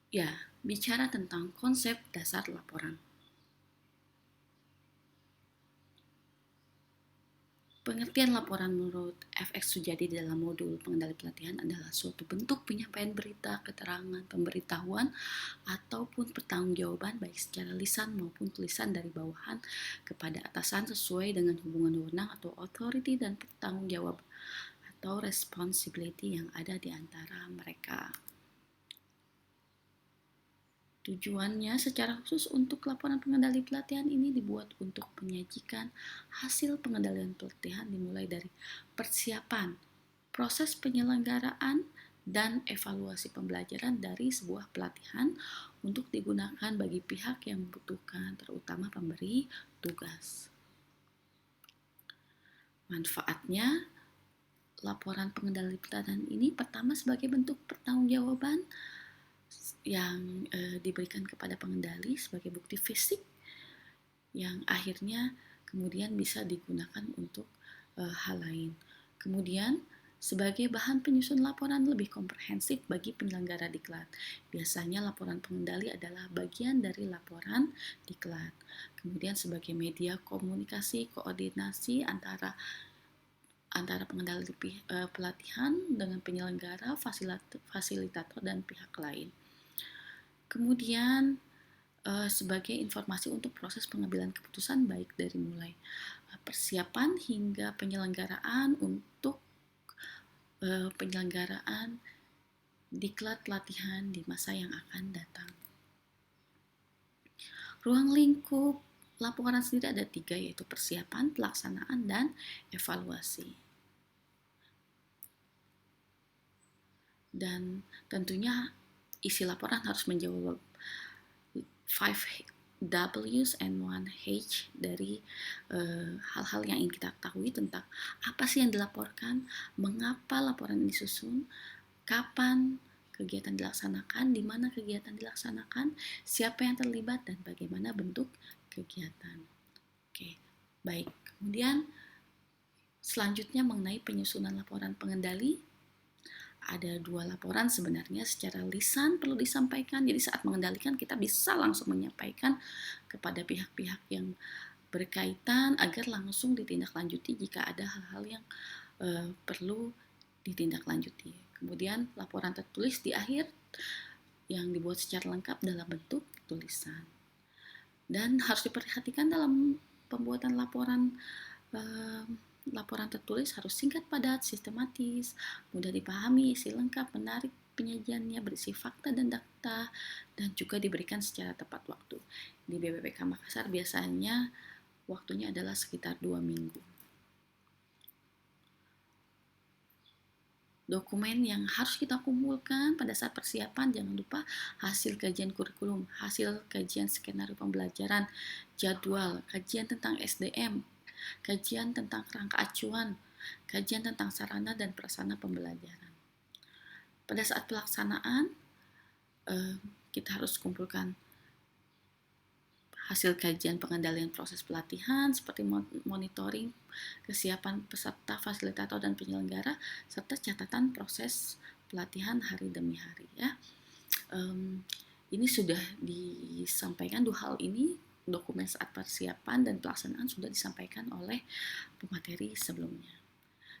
Ya, bicara tentang konsep dasar laporan. Pengertian laporan menurut FX Sujadi dalam modul pengendali pelatihan adalah suatu bentuk penyampaian berita, keterangan, pemberitahuan, ataupun pertanggungjawaban baik secara lisan maupun tulisan dari bawahan kepada atasan sesuai dengan hubungan wewenang atau authority dan pertanggung jawab atau responsibility yang ada di antara mereka. Tujuannya secara khusus untuk laporan pengendali pelatihan ini dibuat untuk menyajikan hasil pengendalian pelatihan dimulai dari persiapan, proses penyelenggaraan, dan evaluasi pembelajaran dari sebuah pelatihan untuk digunakan bagi pihak yang membutuhkan, terutama pemberi tugas. Manfaatnya, laporan pengendali pelatihan ini pertama sebagai bentuk pertanggungjawaban yang diberikan kepada pengendali sebagai bukti fisik yang akhirnya kemudian bisa digunakan untuk hal lain. Kemudian sebagai bahan penyusun laporan lebih komprehensif bagi penyelenggara diklat. Biasanya laporan pengendali adalah bagian dari laporan diklat. Kemudian sebagai media komunikasi, koordinasi antara pengendali pelatihan dengan penyelenggara, fasilitator, dan pihak lain. Kemudian sebagai informasi untuk proses pengambilan keputusan baik dari mulai persiapan hingga penyelenggaraan untuk penyelenggaraan diklat pelatihan di masa yang akan datang. Ruang lingkup laporan sendiri ada 3, yaitu persiapan, pelaksanaan, dan evaluasi. Dan tentunya isi laporan harus menjawab 5 W's and 1 H dari hal-hal yang ingin kita ketahui tentang apa sih yang dilaporkan, mengapa laporan ini disusun, kapan kegiatan dilaksanakan, di mana kegiatan dilaksanakan, siapa yang terlibat, dan bagaimana bentuk kegiatan. Oke, baik. Kemudian selanjutnya mengenai penyusunan laporan pengendali. Ada 2 laporan sebenarnya secara lisan perlu disampaikan. Jadi saat mengendalikan kita bisa langsung menyampaikan kepada pihak-pihak yang berkaitan agar langsung ditindaklanjuti jika ada hal-hal yang perlu ditindaklanjuti. Kemudian laporan tertulis di akhir yang dibuat secara lengkap dalam bentuk tulisan. Dan harus diperhatikan dalam pembuatan laporan tertulis harus singkat, padat, sistematis, mudah dipahami, isi lengkap, menarik penyajiannya, berisi fakta dan data, dan juga diberikan secara tepat waktu. Di BPPK Makassar biasanya waktunya adalah sekitar 2 minggu. Dokumen yang harus kita kumpulkan pada saat persiapan, jangan lupa hasil kajian kurikulum, hasil kajian skenario pembelajaran, jadwal, kajian tentang SDM, kajian tentang kerangka acuan, kajian tentang sarana dan prasarana pembelajaran. Pada saat pelaksanaan, kita harus kumpulkan hasil kajian pengendalian proses pelatihan seperti monitoring kesiapan peserta, fasilitator, dan penyelenggara, serta catatan proses pelatihan hari demi hari. Ya, ini sudah disampaikan 2 hal ini, dokumen saat persiapan dan pelaksanaan sudah disampaikan oleh pemateri sebelumnya.